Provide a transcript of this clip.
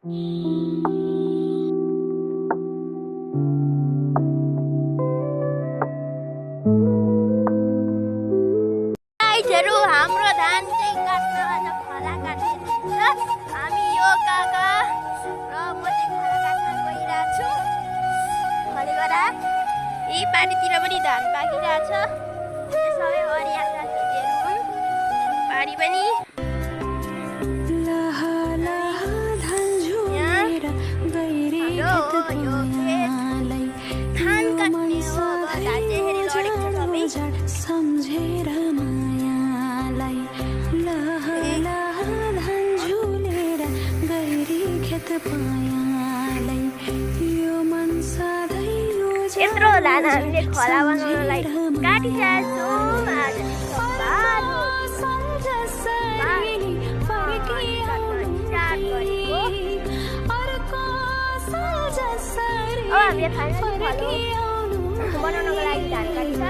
गाईहरू हाम्रो धान चाहिँ काट्न आज खोला काटिन्छ। हामी यो काका र म चाहिँ खोला काट्न गइरहेको छु। खोले गर्दा यही पारीतिर पनि धान पाकिरहेछ। त्यो सबै हरियाका खेतीहरू हुन्। पारी पनि धान काट्ने हो। धान चाहिँ हेरी लडेको छ सबै। सम्झेर मायालाई धान झुलेर गैरी खेत पायालाई यो मन सधैँ यत्रो धान हामीले खोला बनाउनलाई काटिरहेको छौँ। हामीले फाइनली बनाउनको लागि धान काटिन्छ।